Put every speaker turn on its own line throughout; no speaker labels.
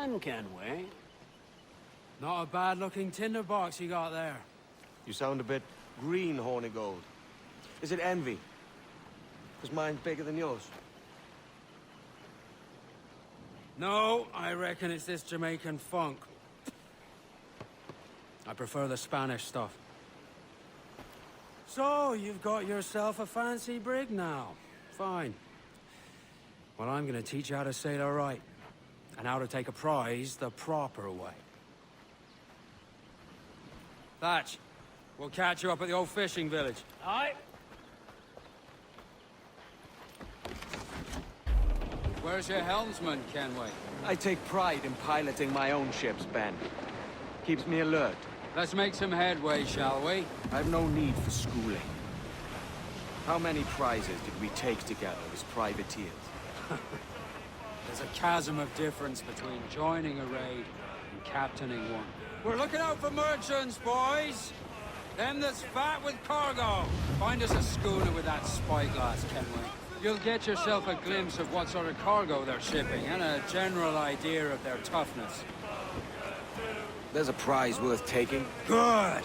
man, Kenway.
Not a bad-looking tinderbox you got there.
You sound a bit green, Horny Gold. Is it envy? Because mine's bigger than yours.
No, I reckon it's this Jamaican funk. I prefer the Spanish stuff. So, you've got yourself a fancy brig now. Fine. Well, I'm gonna teach you how to sail her right. And how to take a prize the proper way. Thatch, we'll catch you up at the old fishing village.
Aye.
Where's your helmsman, Kenway?
I take pride in piloting my own ships, Ben. Keeps me alert.
Let's make some headway, shall we?
I've no need for schooling. How many prizes did we take together as privateers?
There's a chasm of difference between joining a raid and captaining one. We're looking out for merchants, boys! Them that's fat with cargo! Find us a schooner with that spyglass, Kenway. You'll get yourself a glimpse of what sort of cargo they're shipping, and a general idea of their toughness.
There's a prize worth taking.
Good!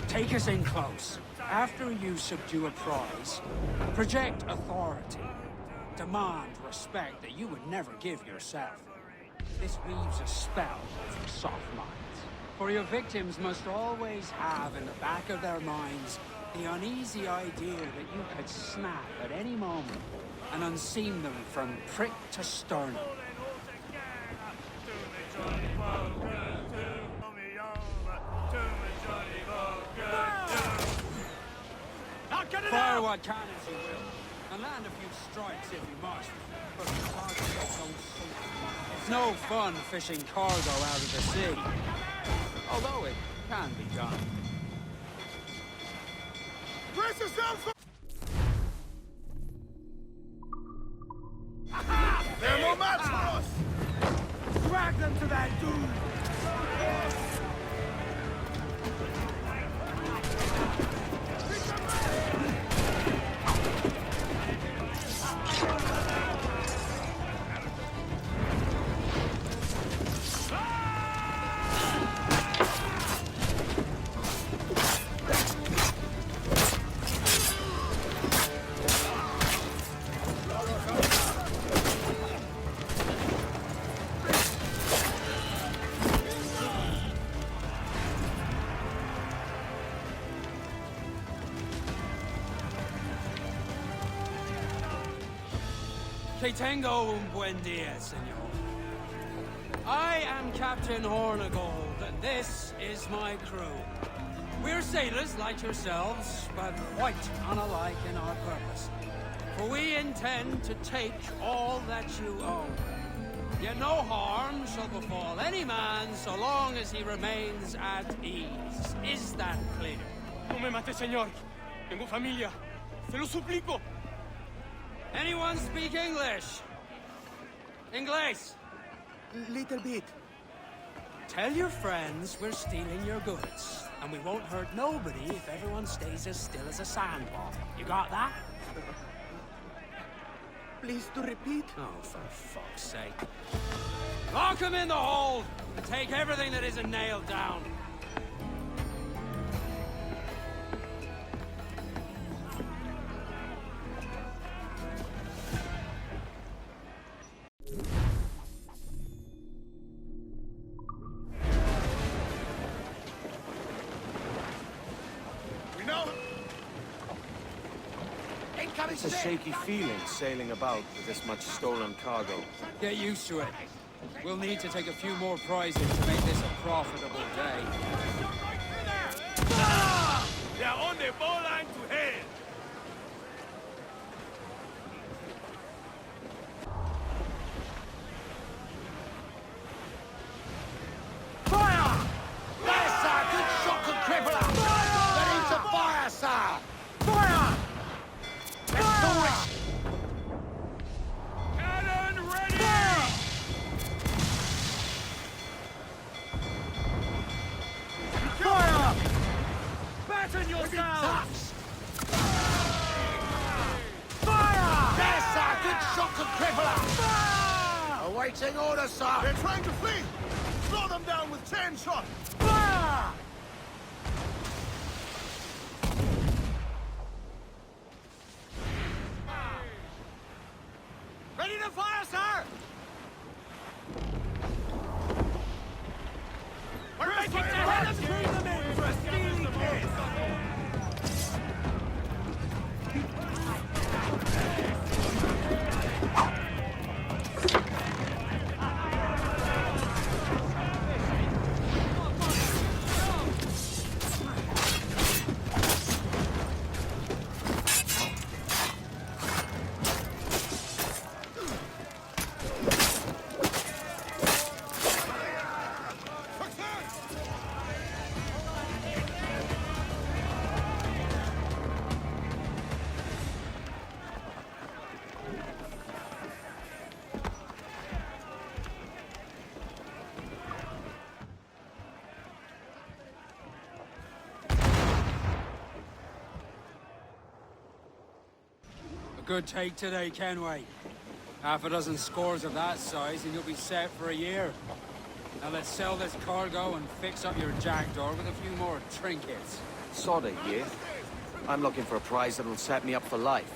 Take us in close. After you subdue a prize, project authority. Demand respect that you would never give yourself. This weaves a spell for soft minds. For your victims must always have in the back of their minds the uneasy idea that you could snap at any moment and unseam them from prick to sternum. Fire what cannons you will, and land a few strikes if you must, but the cargo don't sink. It's no fun fishing cargo out of the sea, although it can be done.
Brace yourself! They're no match for us! Drag them to that dude!
Que tengo un buen día, señor. I am Captain Hornigold, and this is my crew. We're sailors like yourselves, but quite unalike in our purpose. For we intend to take all that you own. Yet no harm shall befall any man so long as he remains at ease. Is that clear?
No me mate, señor. Tengo familia. Se lo suplico.
Anyone speak English? English?
Little bit.
Tell your friends we're stealing your goods, and we won't hurt nobody if everyone stays as still as a sandbar. You got that?
Please to repeat.
Oh, for fuck's sake. Lock him in the hold, and take everything that isn't nailed down.
It's a shaky feeling sailing about with this much stolen cargo.
Get used to it. We'll need to take a few more prizes to make this a profitable day.
They're on the bowline to hell.
Fire! There, sir! Good shot, good crippler! Ready to fire, sir! Fire! Fire!
Cannon ready!
Fire!
Batten yourselves!
Awaiting orders, sir!
They're trying to flee! Slow them down with chain shot!
Fire! Ready to fire, sir! We're making the head of them in for a steely kiss!
Good take today, Kenway. Half a dozen scores of that size and you'll be set for a year. Now let's sell this cargo and fix up your jackdaw with a few more trinkets.
Sod it, yeah? I'm looking for a prize that'll set me up for life.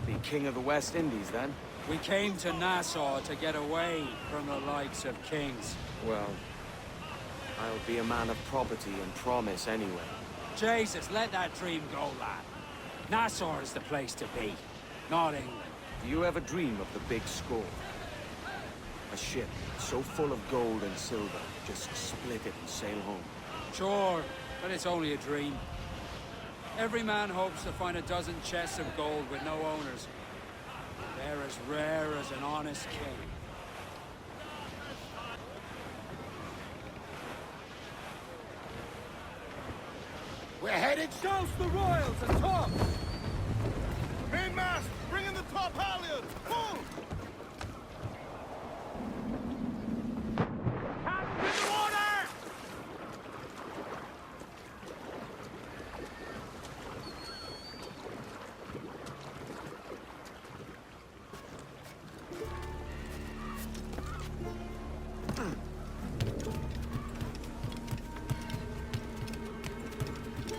Be king of the West Indies, then?
We came to Nassau to get away from the likes of kings.
Well, I'll be a man of property and promise anyway.
Jesus, let that dream go, lad. Nassau is the place to be, not England.
Do you ever dream of the big score? A ship so full of gold and silver, just split it and sail home.
Sure, but it's only a dream. Every man hopes to find a dozen chests of gold with no owners. They're as rare as an honest king.
We're headed south the royals and tops!
Mainmast! Bring in the top halyards! Pull!
Hands in the water!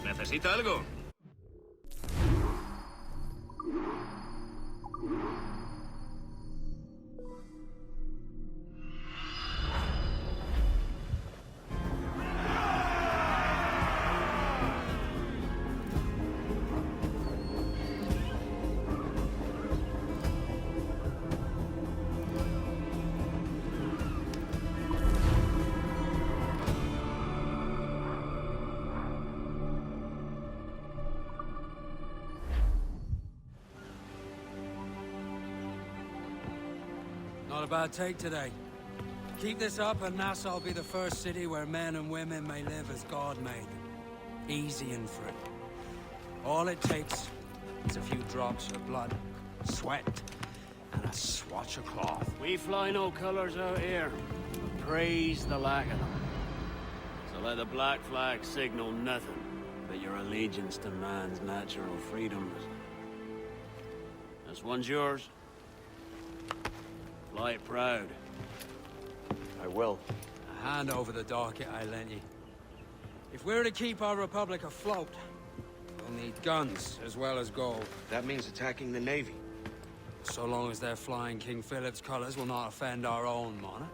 ¿Necesita algo?
Not a bad take today. Keep this up and Nassau will be the first city where men and women may live as God made them. Easy and free. All it takes is a few drops of blood, sweat, and a swatch of cloth.
We fly no colors out here. Praise the lack of them. So let the black flag signal nothing but your allegiance to man's natural freedoms. This one's yours. Fly it proud.
I will.
A hand over the docket I lent you. If we're to keep our republic afloat, we'll need guns as well as gold.
That means attacking the Navy.
So long as they're flying King Philip's colors will not offend our own monarch.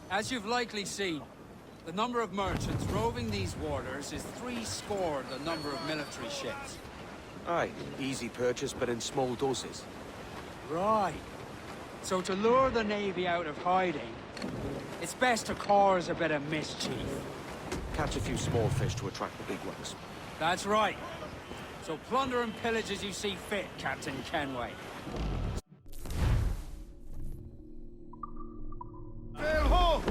As you've likely seen, the number of merchants roving these waters is 70 the number of military ships.
Aye, easy purchase, but in small doses.
Right. So to lure the Navy out of hiding, it's best to cause a bit of mischief.
Catch a few small fish to attract the big ones.
That's right. So plunder and pillage as you see fit, Captain Kenway.
Sail ho!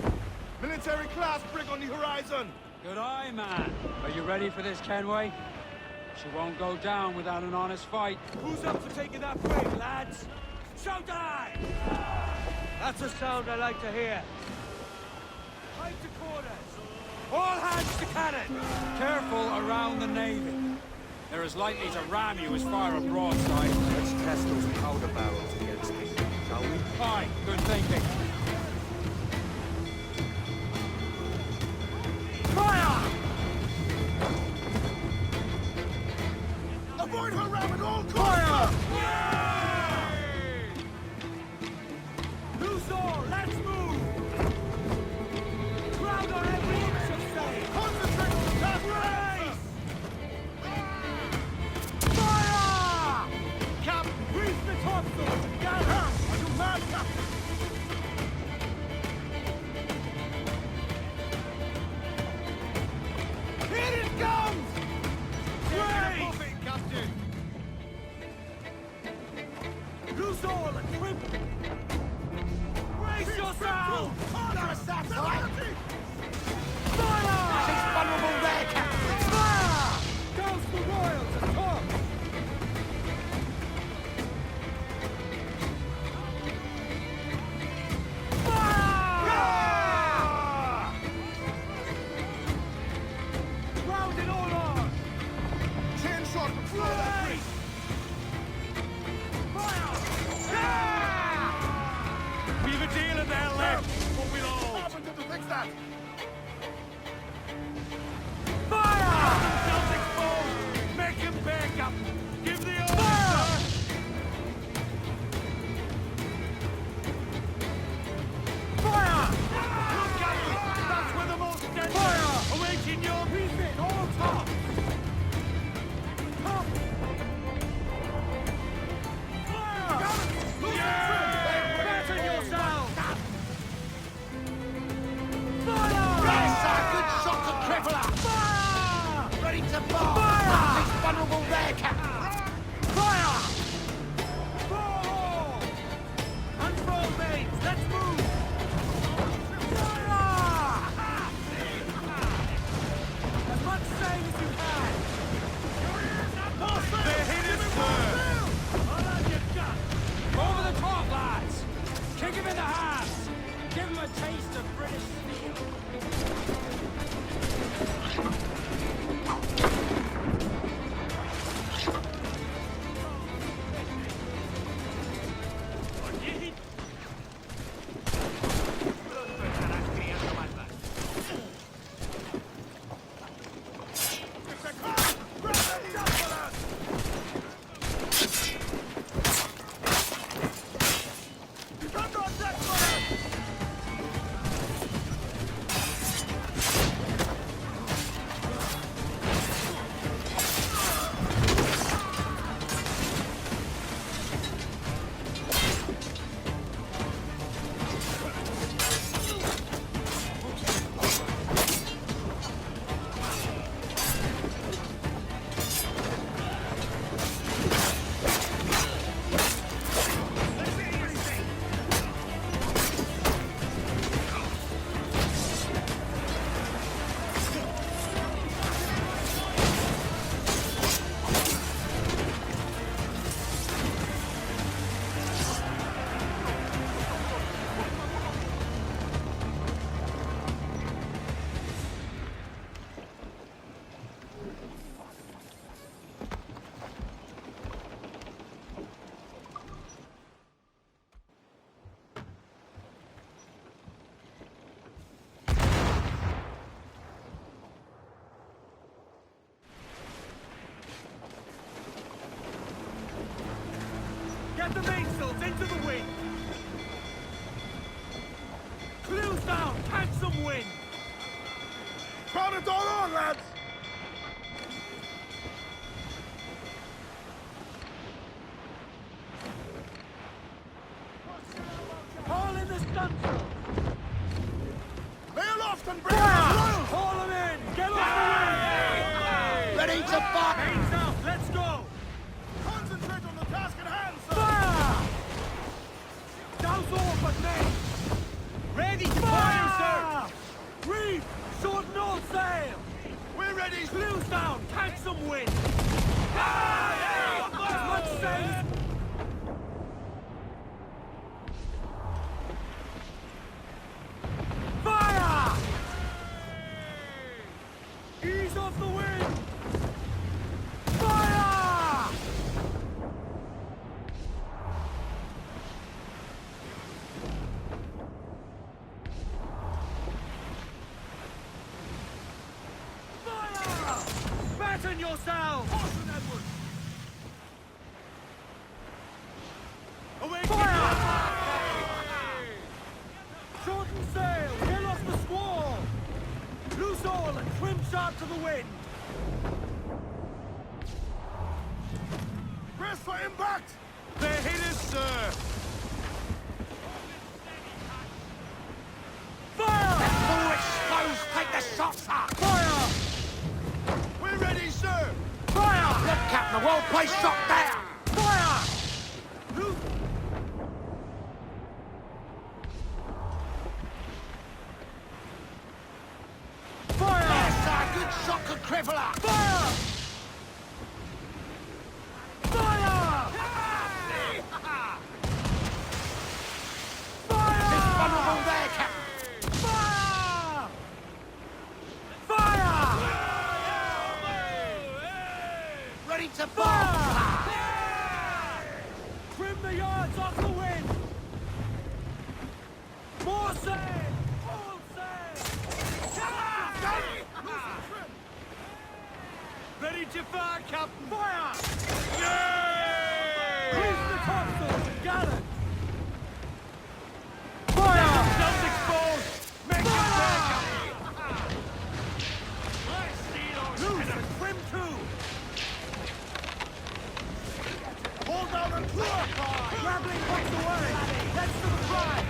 Military class brig on the horizon!
Good eye, man. Are you ready for this, Kenway? She won't go down without an honest fight.
Who's up for taking that brig, lads?
Showtime!
That's a sound I like to hear. Fight to quarters!
All hands to cannon! Careful around the navy. They're as likely to ram you as fire a broadside.
Let's test those powder barrels against them, shall we?
Fine, good thinking. Fire!
Avoid her ram at all costs!
Fire!
Loose all! Let's move! Crowd on every inch of sail! Concentrate on the task! Race! Fire! Cap, reef the topsail! Get her! Are you mad, Captain? Here it comes! Race! Captain! Loose all and trim! Brace yourself! Not a satellite! Fire! She's vulnerable there, Captain! Fire! Douse the royals and come! Fire! Round it all on! Chain shot from fly! Fire!
We've a deal in there left. What we'll all.
Happened to fix that!
Fire!
Themselves exposed. Make him back up. Give the order,
Fire!
sir.
Fire!
Look at it. That's where the most dead.
Fire!
Awaiting your
Refit all top! Top! Fire! Batten yourselves! Fire!
Yes, sir! Good shot to cripple her!
Fire!
Ready to bar!
Fire!
He's vulnerable there, Captain!
Fire!
Fall! Unfurl mains! Let's move!
Fire! As much sail as you can!
They're hit us, sir.
All on your gun!
Over the top, lads! Kick him in the hands! Give him a taste of British steel!
Get the mainsails into the wind! Clues down! Catch some wind! Crowd it all on, lads! Haul in the stunsail! Lay aloft and bring
Fire!
Haul them in! Get off the wind!
Ready to fire!
Mains out! Let's go! Concentrate on the task at hand, sir!
Fire!
Douse all but main! Ready to fire, sir! Reef! Short and all sail! We're ready! Clues down! Catch some wind! As much sail as... Fire! yourselves! Caution, Edward! Away! Fire! Shorten sail! Get off the squall! Loose all and trim sharp to the wind!
Press for impact!
They're hit us, sir! Fire!
Full exposed! Take the shots up!
Fire!
We're ready, sir!
Fire!
Look, Captain, the well-placed shot there!
Fire! Loose! Fire!
Yes, sir! Good shot could cripple her!
Fire! Fire!
It's
Fire!
vulnerable there, Captain!
Fire! Fire!
Ready to fire!
Trim the yards off the wind! More sail! All sail! Ready to fire, Captain! Fire! Grease the topsails and gallant! Fire! Guns exposed! Make it fire, Captain! Loose and trim too!
Hold down and clear!
Grappling hooks away! Heads to the prize!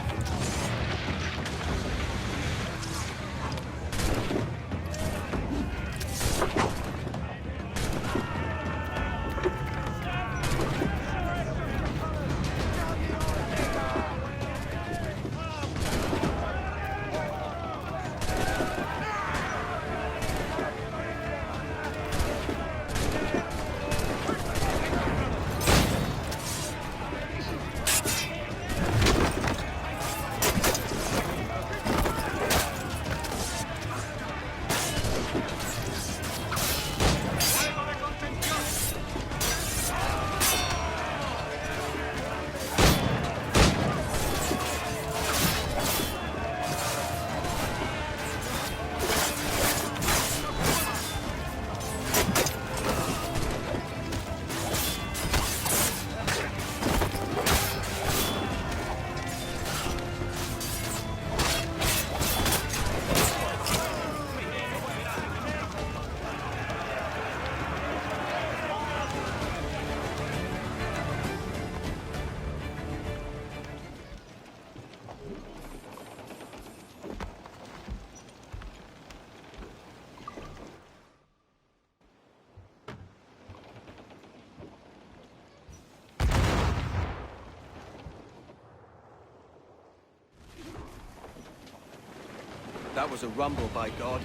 That was a rumble, by God.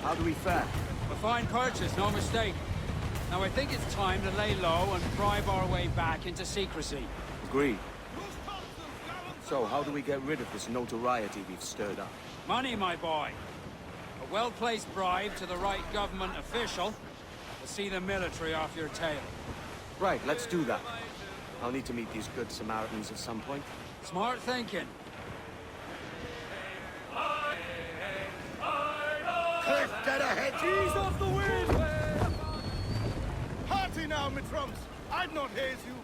How do we fare?
A fine purchase, no mistake. Now I think it's time to lay low and bribe our way back into secrecy.
Agreed. So, how do we get rid of this notoriety we've stirred up?
Money, my boy. A well-placed bribe to the right government official will see the military off your tail.
Right, let's do that. I'll need to meet these good Samaritans at some point.
Smart thinking.
Cliff, dead ahead!
Ease off the wind!
Hearty now, my trumps! I'd not haze you!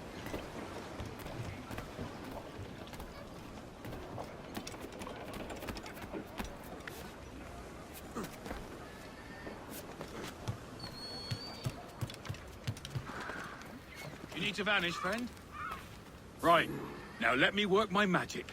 You need to vanish, friend? Right. Now let me work my magic.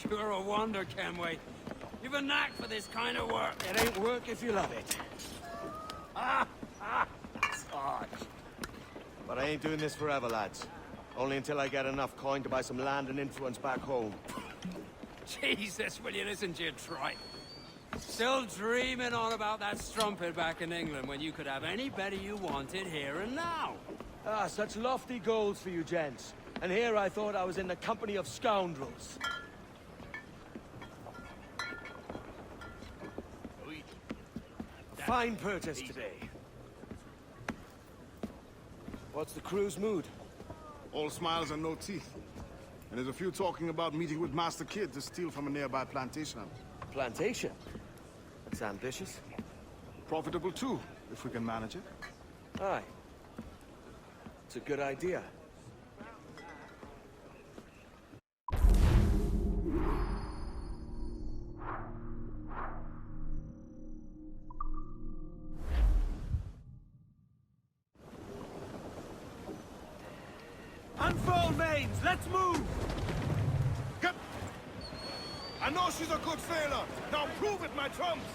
You're a wonder, Kenway. You've a knack for this kind of work.
It ain't work if you love it.
Sarge.
But I ain't doing this forever, lads. Only until I get enough coin to buy some land and influence back home.
Jesus, will you listen to your tripe? Still dreaming on about that strumpet back in England when you could have any Betty you wanted here and now.
Ah, such lofty goals for you gents. And here I thought I was in the company of scoundrels. A fine purchase today. What's the crew's mood?
All smiles and no teeth. And there's a few talking about meeting with Master Kid to steal from a nearby plantation.
Plantation? It's ambitious.
Profitable too, if we can manage it.
Aye. It's a good idea.
Unfold mains, let's move!
Get... I know she's a good sailor. Now prove it, my trumps!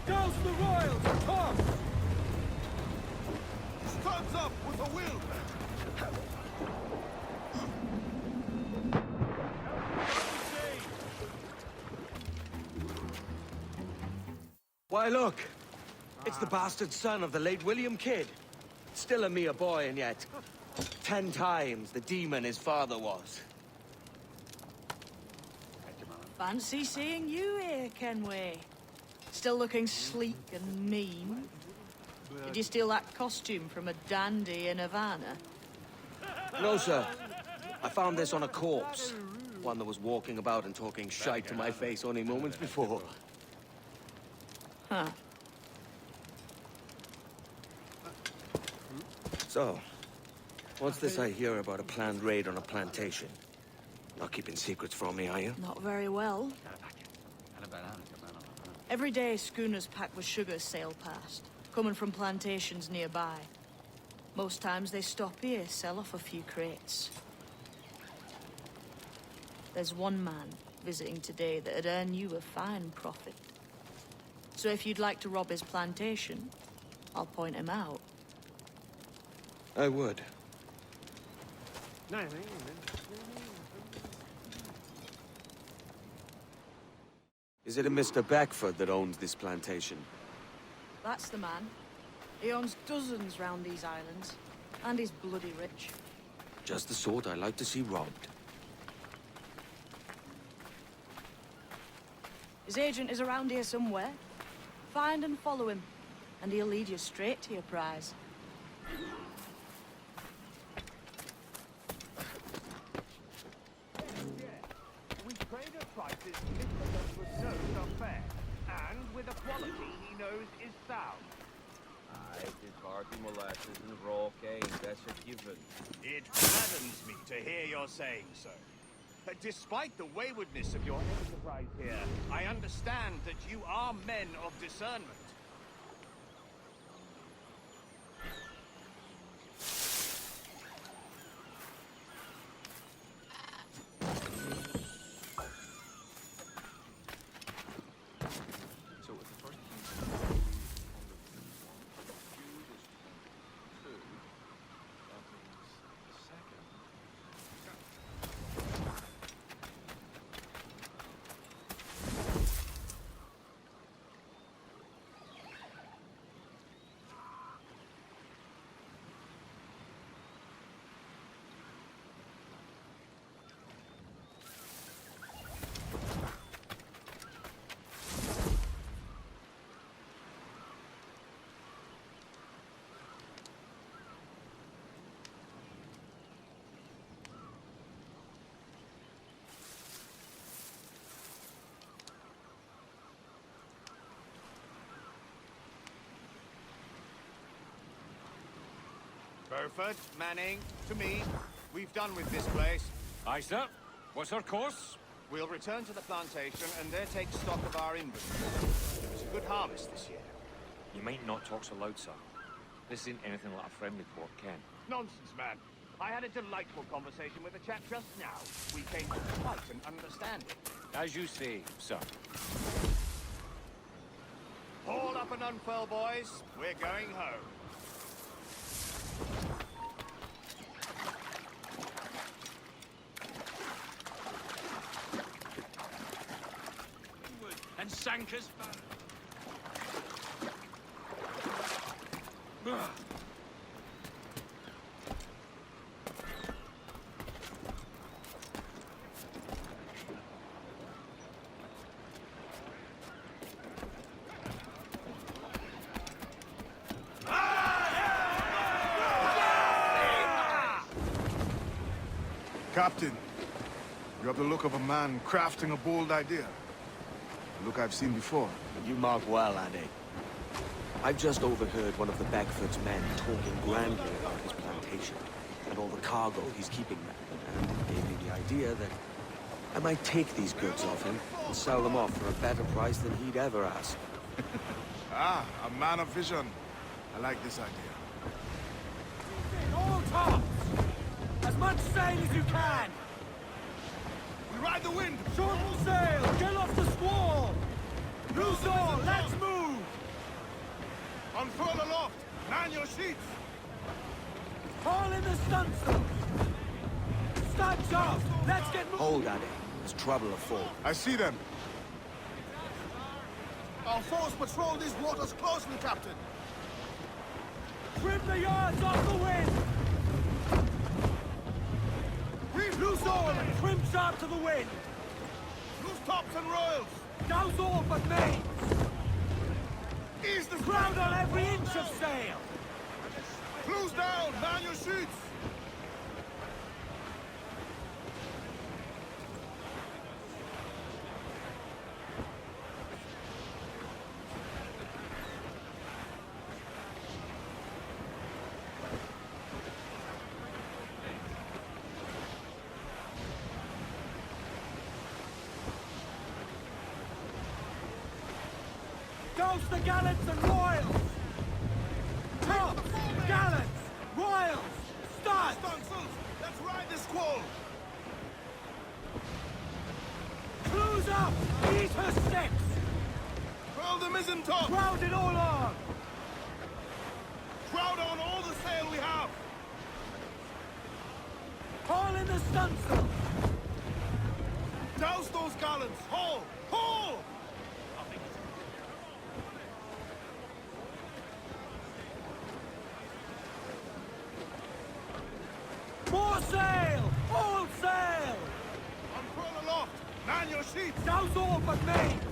Douse the royals, come!
Studs up with a will!
Why, look! It's the bastard son of the late William Kidd. Still a mere boy, and yet 10 times the demon his father was.
Fancy seeing you here, Kenway. Still looking sleek and mean. Did you steal that costume from a dandy in Havana?
No, sir. I found this on a corpse. One that was walking about and talking shite to my face only moments before.
Huh.
So, what's this I hear about a planned raid on a plantation? Not keeping secrets from me, are you?
Not very well. Every day, schooners packed with sugar sail past, coming from plantations nearby. Most times they stop here, sell off a few crates. There's one man visiting today that'd earn you a fine profit. So if you'd like to rob his plantation, I'll point him out.
I would. Is it a Mr. Beckford that owns this plantation?
That's the man. He owns dozens round these islands, and he's bloody rich.
Just the sort I like to see robbed.
His agent is around here somewhere. Find and follow him, and he'll lead you straight to your prize.
We trade at prices Nicholas was knows are fair, and with a quality he knows is sound.
Aye, it's hardly molasses and raw cane, that's a given.
It gladdens me to hear you're saying so. Despite the waywardness of your enterprise here, I understand that you are men of discernment.
So with the first
Burford, Manning, to me. We've done with this place.
Aye, sir. What's our course?
We'll return to the plantation and there take stock of our inventory. It was a good harvest this year.
You might not talk so loud, sir. This isn't anything like a friendly port, Ken.
Nonsense, man. I had a delightful conversation with a chap just now. We came to quite an understanding.
As you say, sir.
Haul up and unfurl, boys. We're going home.
And sank us back.
Captain, you have the look of a man crafting a bold idea. A look I've seen before.
You mark well, Andy. I've just overheard one of the Beckford's men talking grandly about his plantation and all the cargo he's keeping there. And it gave me the idea that I might take these goods off him and sell them off for a better price than he'd ever ask.
Ah, a man of vision. I like this idea.
All tops! As much sail as you can!
We ride the wind!
Shorten sail! Get off the squall! Loose all! Let's move!
Unfurl aloft! Man your sheets!
Haul in the stunsail! Studs off! Let's get moving!
Hold, Andy. There's trouble afoot.
I see them. Our force patrol these waters closely, Captain.
Trim the yards off the wind! Loose all and trim sharp to the wind!
Loose tops and royals!
Douse all but mains!
Ease the
Crowd on every inch of sail!
Cruise down! Man your sheets!
Douse the gallants and royals! Tops! Gallants! Royals! Studs!
Stunsails! Let's ride this squall!
Cruise up! Ease her sticks!
Furl the mizzen top!
Crowd it all on!
Crowd on all the sail we have!
Haul in the stunsail!
Douse those gallants! Haul! Haul!
More sail! All sail!
Unfurl aloft! Man your sheets!
Douse all but mains!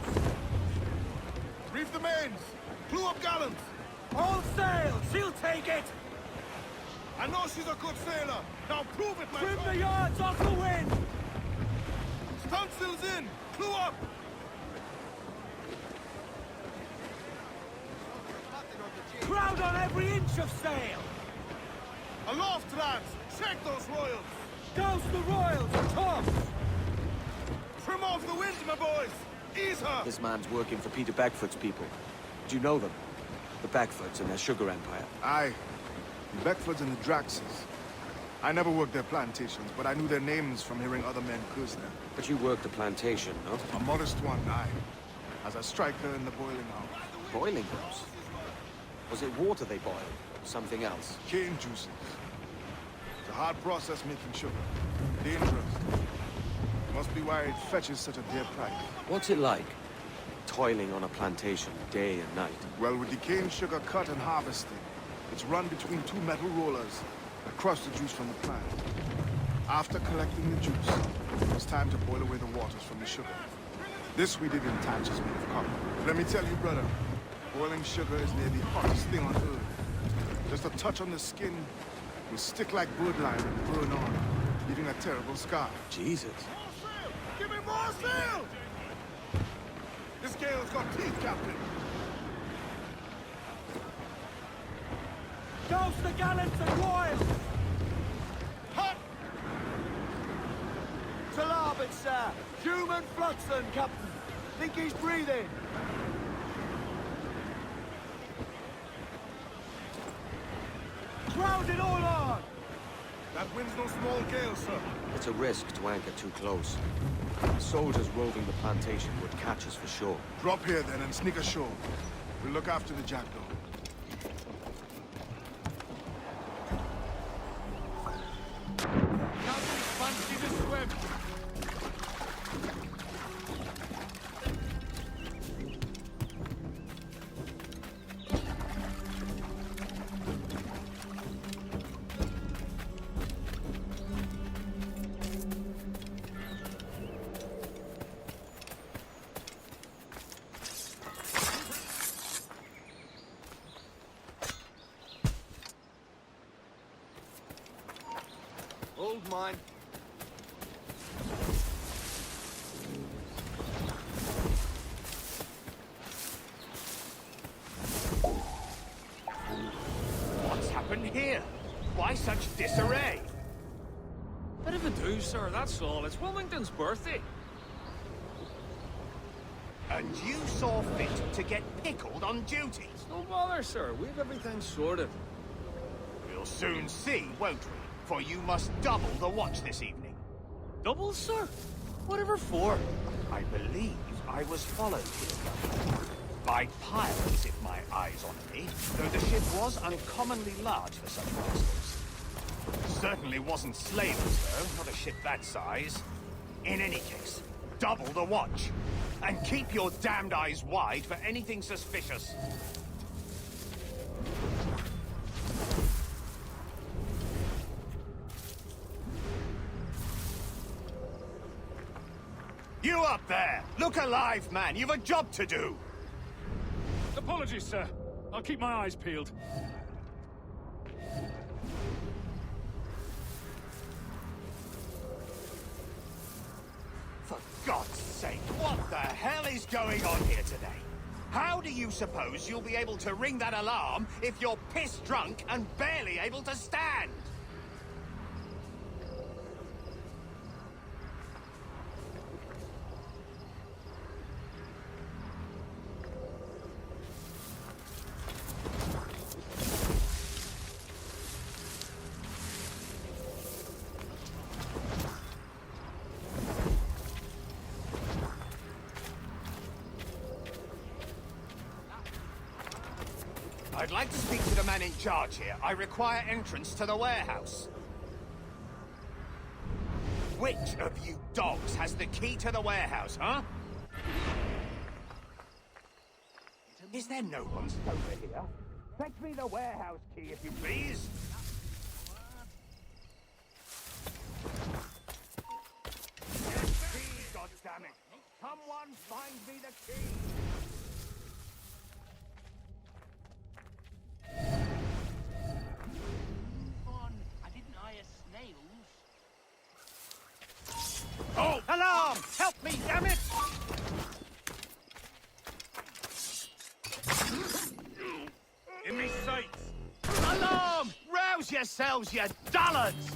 Reef the mains! Clew up gallants!
All sail! She'll take it!
I know she's a good sailor! Now prove it, my
Trim
son!
the yards off the wind!
Stunsails in! Clew up!
Crowd on every inch of sail!
Aloft, lads! Check those royals!
Douse the royals and tops!
Trim off the wind, my boys! Ease her!
This man's working for Peter Beckford's people. Do you know them? The Beckfords and their sugar empire.
Aye. The Beckfords and the Draxes. I never worked their plantations, but I knew their names from hearing other men curse them.
But you worked the plantation, no?
A modest one, aye. As a striker in the boiling house.
Boiling house? Was it water they boiled? Or something else?
Cane juices. It's a hard process making sugar. Dangerous. Must be why it fetches such a dear price.
What's it like? Toiling on a plantation day and night.
Well, with the cane sugar cut and harvested, it's run between two metal rollers that crush the juice from the plant. After collecting the juice, it was time to boil away the waters from the sugar. This we did in tanches made of copper. Let me tell you, brother, boiling sugar is near the hottest thing on earth. Just a touch on the skin will stick like birdlime and burn on, leaving a terrible scar.
Jesus.
More sail! Give me more sail! This gale's got teeth, Captain.
Douse the gallants and royals!
Hot!
To larboard, sir! Human Fluxon, Captain! Think he's breathing! Crowd it all on!
That Wind's no small gale, sir.
It's a risk to anchor too close. Soldiers roving the plantation would catch us for sure.
Drop here then and sneak ashore. We'll look after the jackdaw.
Captain fancy to swim.
Hold mine.
What's happened here? Why such disarray?
Bit of a do, sir, that's all. It's Wilmington's birthday.
And you saw fit to get pickled on duty?
No bother, sir. We've everything sorted.
We'll soon see, won't we? For you must double the watch this evening.
Double, sir? Whatever for?
I believe I was followed here. By pirates, if my eyes honour me, though the ship was uncommonly large for such rascals. Certainly wasn't slavers, though, not a ship that size. In any case, double the watch. And keep your damned eyes wide for anything suspicious. You up there! Look alive, man! You've a job to do!
Apologies, sir. I'll keep my eyes peeled.
For God's sake, what the hell is going on here today? How do you suppose you'll be able to ring that alarm if you're piss drunk and barely able to stand? I'd like to speak to the man in charge here. I require entrance to the warehouse. Which of you dogs has the key to the warehouse, huh? Is there no one over here? Fetch me the warehouse key, if you please. Key, goddammit! Someone find me the key! Oh! Alarm! Help me, damn it!
In me sights!
Alarm! Rouse yourselves, you dullards!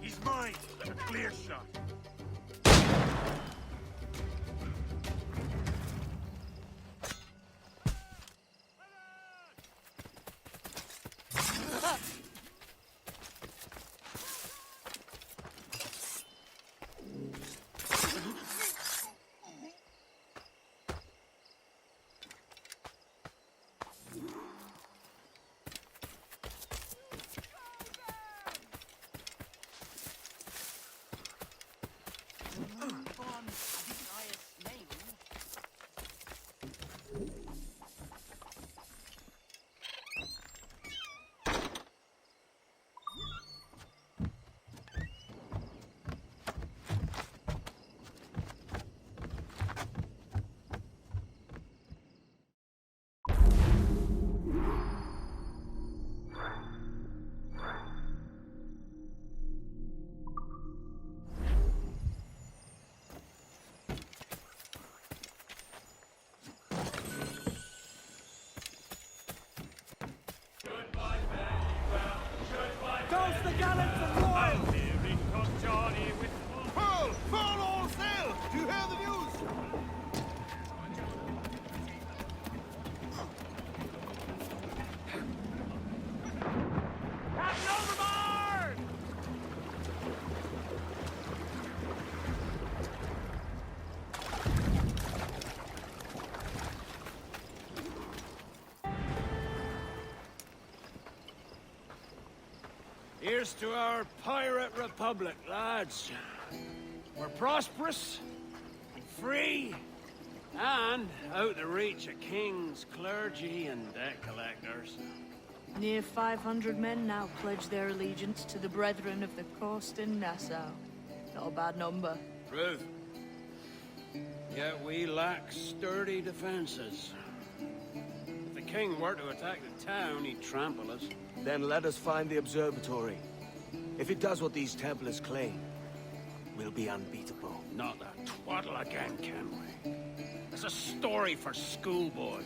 He's mine! A clear shot.
Here's to our pirate republic, lads. We're prosperous, and free, and out the reach of kings, clergy, and debt collectors.
Near 500 men now pledge their allegiance to the Brethren of the Coast in Nassau. Not a bad number.
Truth. Yet we lack sturdy defenses. If the king were to attack the town, he'd trample us.
Then let us find the observatory. If it does what these Templars claim, we'll be unbeatable.
Not that twaddle again, can we? It's a story for schoolboys.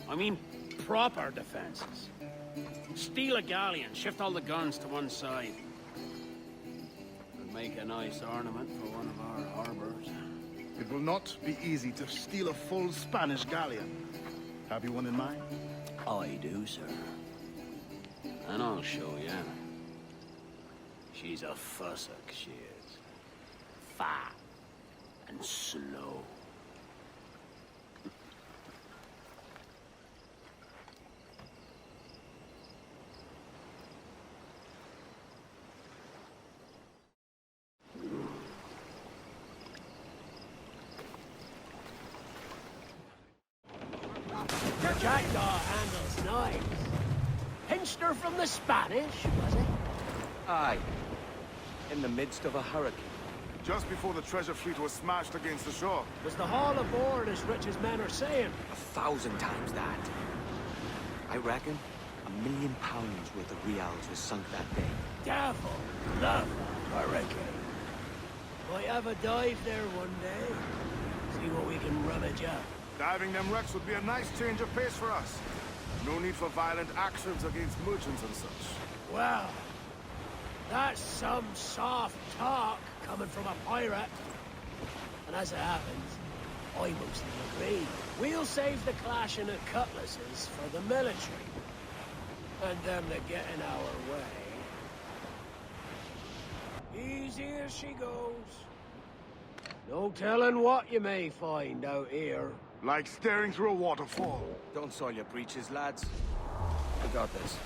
I mean, proper defenses. Steal a galleon, shift all the guns to one side. And make a nice ornament for one of our harbors.
It will not be easy to steal a full Spanish galleon. Have you one in mind?
I do, sir. And I'll show you. She's a fussock, she is. Fat and slow.
Jackdaw handles knives. Pinched her from the Spanish, was it?
Aye. In the midst of a hurricane.
Just before the treasure fleet was smashed against the shore.
Was the haul aboard as rich as men are saying?
1,000 times that. I reckon £1 million worth of reals was sunk that day.
Devil love a hurricane. Might have a dive there one day. See what we can rummage up.
Diving them wrecks would be a nice change of pace for us. No need for violent actions against merchants and such.
Well, that's some soft talk coming from a pirate. And as it happens, I mostly agree. We'll save the clashing of cutlasses for the military. And them that get in our way. Easy as she goes. No telling what you may find out here.
Like staring through a waterfall.
Don't soil your breeches, lads. I got this.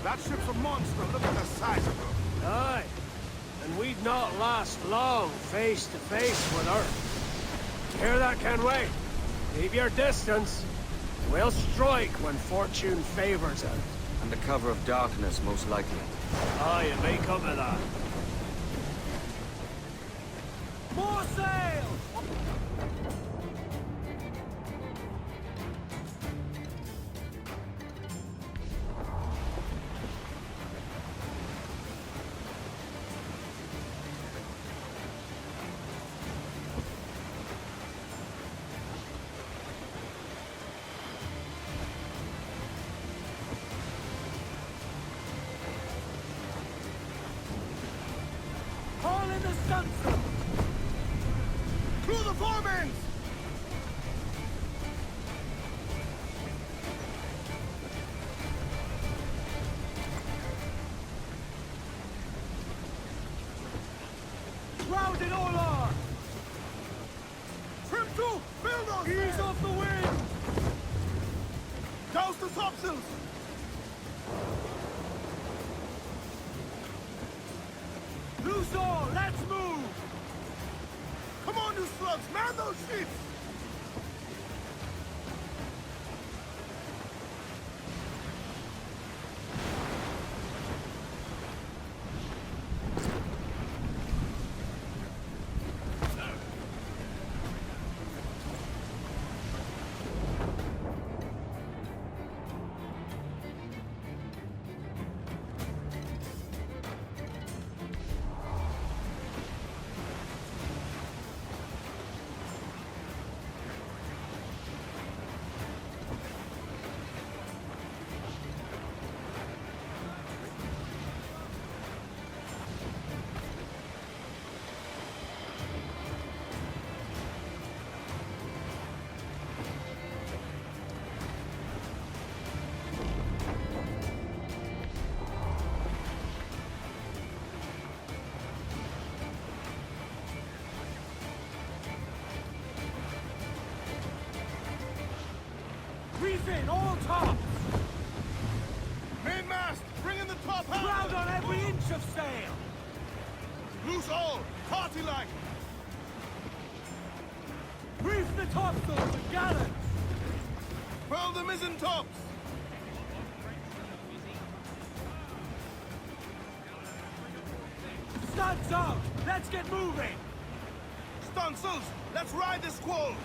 That ship's a monster. Look at the size of her.
Aye. And we'd not last long face to face with her. Hear that, Kenway? Keep your distance. We'll strike when fortune favors us.
Under cover of darkness, most likely.
Aye, it may come to that.
More sail! Haul in the sunset!
Through the foremans!
Crowded all are!
Trim to! Build on!
Ease off the wind!
Douse the topsails!
Loose all! Let's move!
Come on, you slugs! Man those sheets!
in, all tops!
Mainmast! Bring in the top half!
Crowd on every inch of sail!
Loose all! Party line!
Reef the topsails and gallants!
Furl the mizzen tops!
Studs out! Let's get moving!
Stunsails! Let's ride the squall!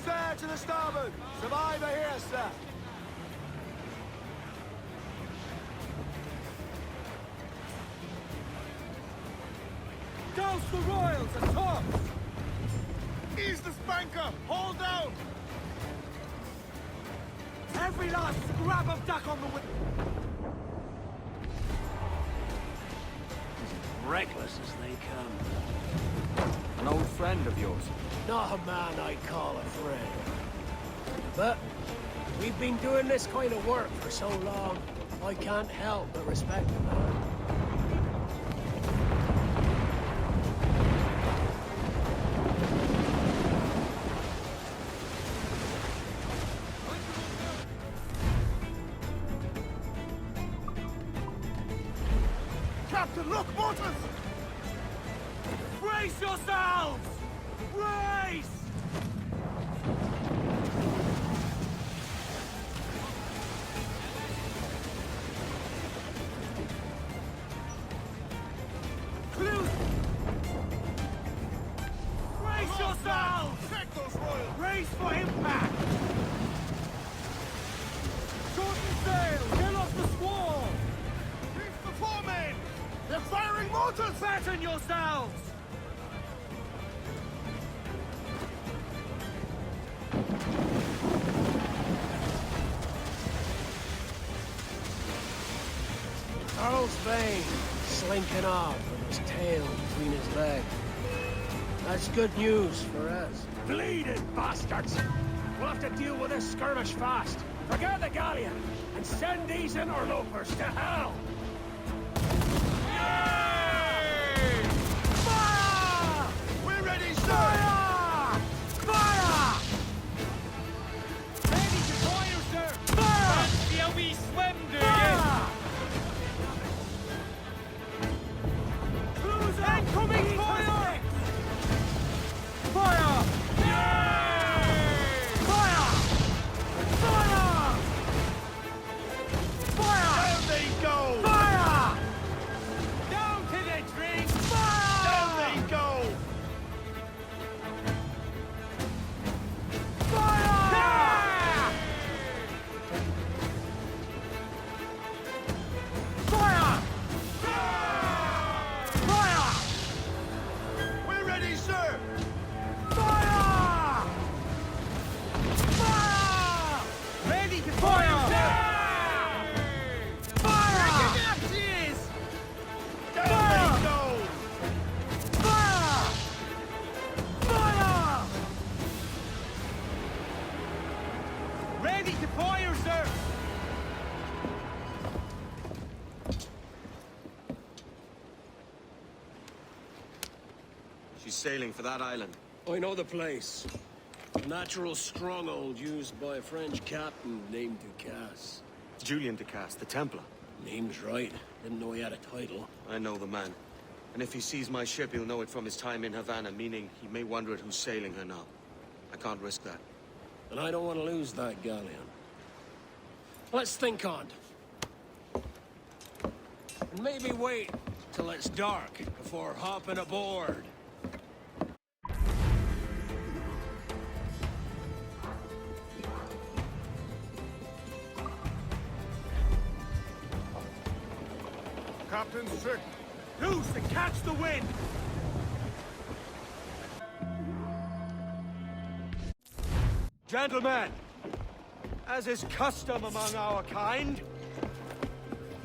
Sir to the starboard! Survivor here, sir! Douse the royals and tops!
Ease the spanker! Hold down!
Every last scrap of duck on the wind!
Reckless as they come.
An old friend of yours.
Not a man I'd call a friend. But we've been doing this kind of work for so long, I can't help but respect the man.
Captain, look! Mortars!
Brace yourselves! Brace! Clues! Brace yourselves!
Check those royals!
Brace for impact! Shorten sail! Get off the squall!
Reef the foremain! They're firing mortars!
Batten yourselves!
Earl's Bane, slinking off with his tail between his legs. That's good news for us.
Bleeding bastards! We'll have to deal with this skirmish fast. Forget the galleon, and send these interlopers to hell!
Fire!
We're ready, sir!
Fire! Fire!
Ready to fire, sir!
Fire!
Fancy a wee swim, do
Fire! Cruiser! Incoming fire! Fire! Fire! Fire! Fire!
Down they go!
Fire!
Down to the drink!
Fire!
Down they go!
Fire! Fire! Fire!
We're ready, sir!
Fire! Fire!
Ready to
Fire! Fire!
Cheers!
Down
Fire!
they go!
Fire! Fire!
Ready to fire, sir!
She's sailing for that island.
I know the place. A natural stronghold used by a French captain named Ducasse.
Julian Ducasse, the Templar.
Name's right. Didn't know he had a title.
I know the man. And if he sees my ship, he'll know it from his time in Havana, meaning he may wonder at who's sailing her now. I can't risk that.
And I don't want to lose that galleon. Let's think on it. And maybe wait till it's dark before hopping aboard.
Captain's trick.
Loose and catch the wind!
Gentlemen, as is custom among our kind,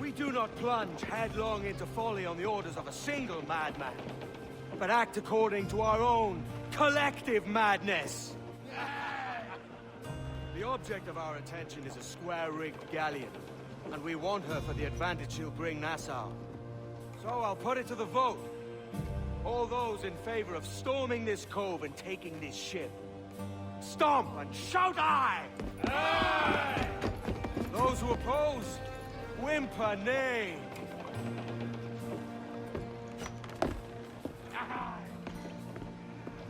we do not plunge headlong into folly on the orders of a single madman, but act according to our own collective madness. The object of our attention is a square-rigged galleon, and we want her for the advantage she'll bring Nassau. So I'll put it to the vote. All those in favor of storming this cove and taking this ship, stomp and shout aye! Aye! Those who oppose, whimper nay.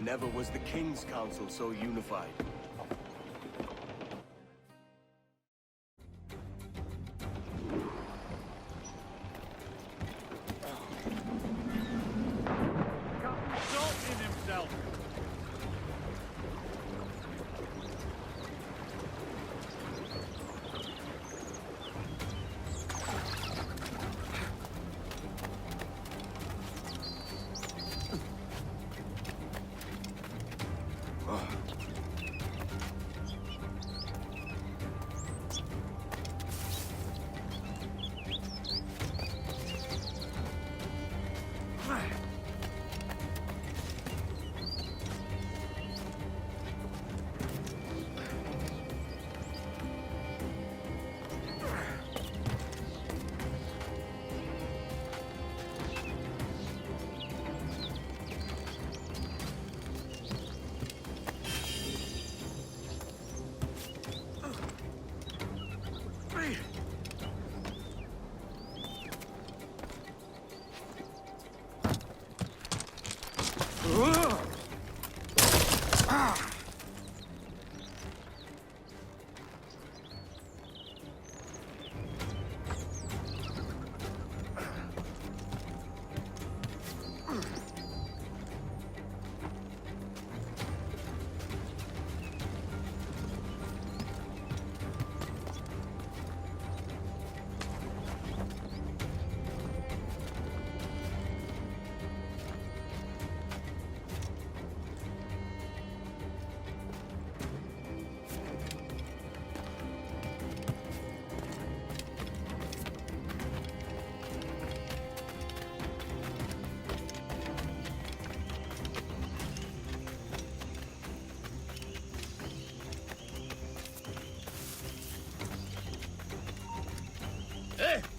Never was the King's Council so unified.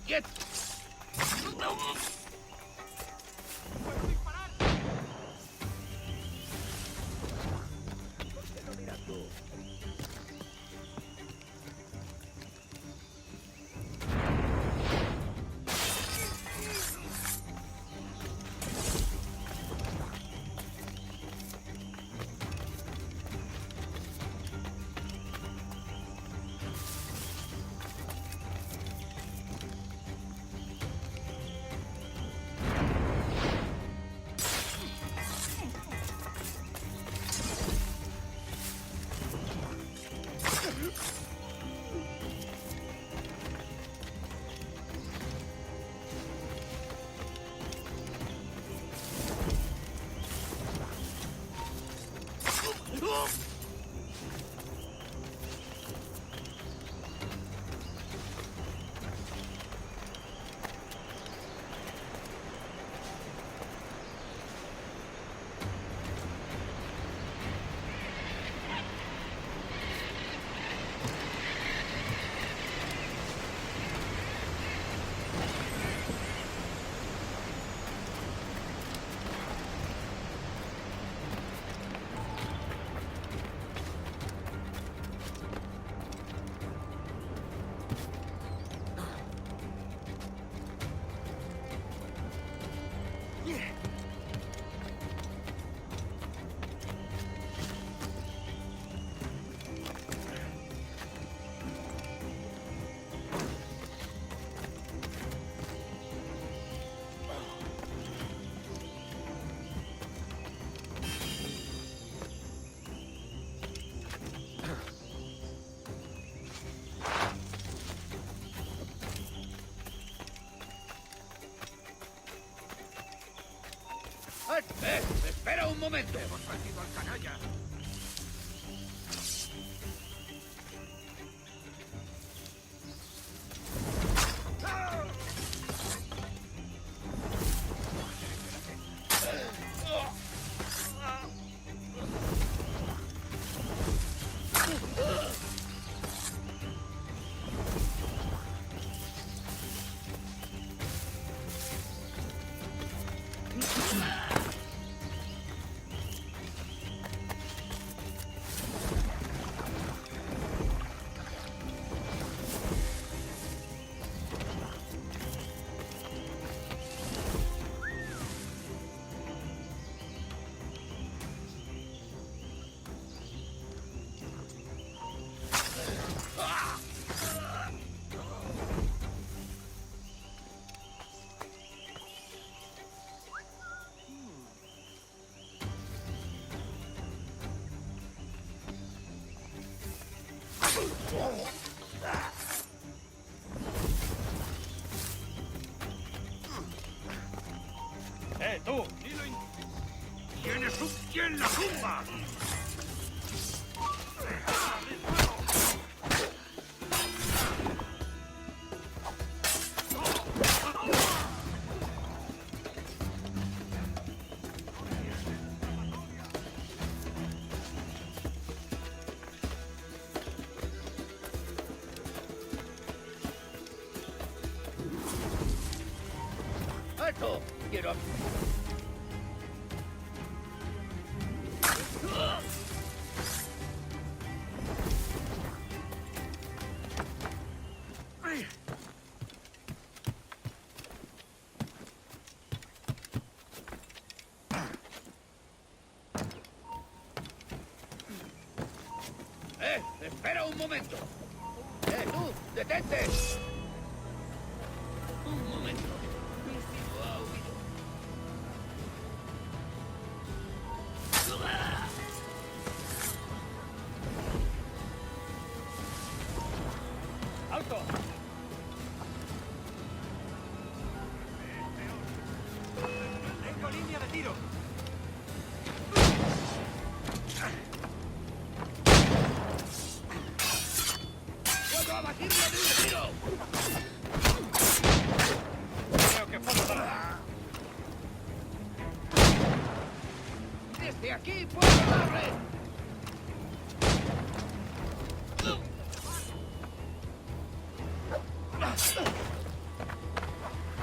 Get! ¡Espera un momento! ¡Hemos perdido al canalla!
Tú! ¡Tienes un pie en la tumba!
¡Alto! Quiero... ¡Espera un momento! ¡Tú! ¡Detente! Un momento. Mi sitio ha huido.
¡Alto! ¡Tengo línea de tiro!
¡Puedo abatirlo de un tiro!
Creo que puedo dar.
¡Desde aquí puedo darle!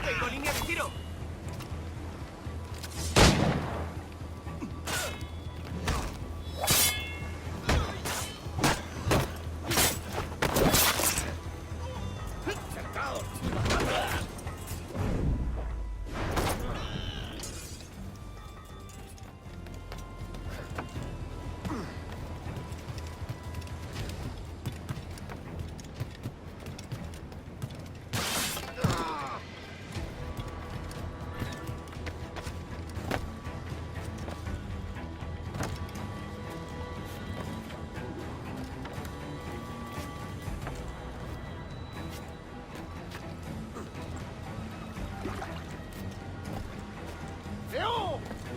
¡Tengo línea de tiro!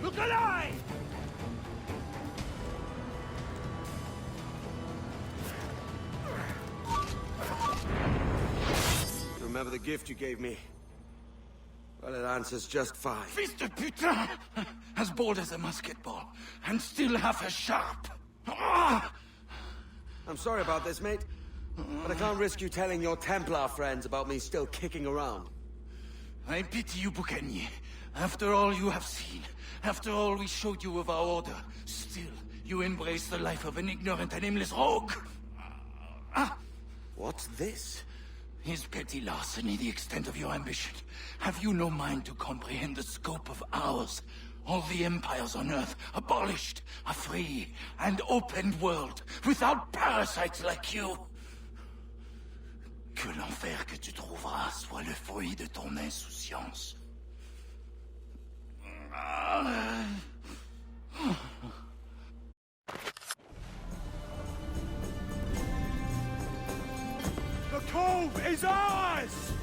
Look alive!
Remember the gift you gave me? Well, it answers just fine.
Fils de putain! As bold as a musket ball, and still half as sharp. Ah!
I'm sorry about this, mate. But I can't risk you telling your Templar friends about me still kicking around.
I pity you, Boucanier. After all you have seen, after all we showed you of our order, still you embrace the life of an ignorant and aimless rogue.
What's this?
Is petty larceny the extent of your ambition? Have you no mind to comprehend the scope of ours? All the empires on Earth abolished, a free and open world, without parasites like you. Que l'enfer que tu trouveras soit le fruit de ton insouciance.
The cove is ours!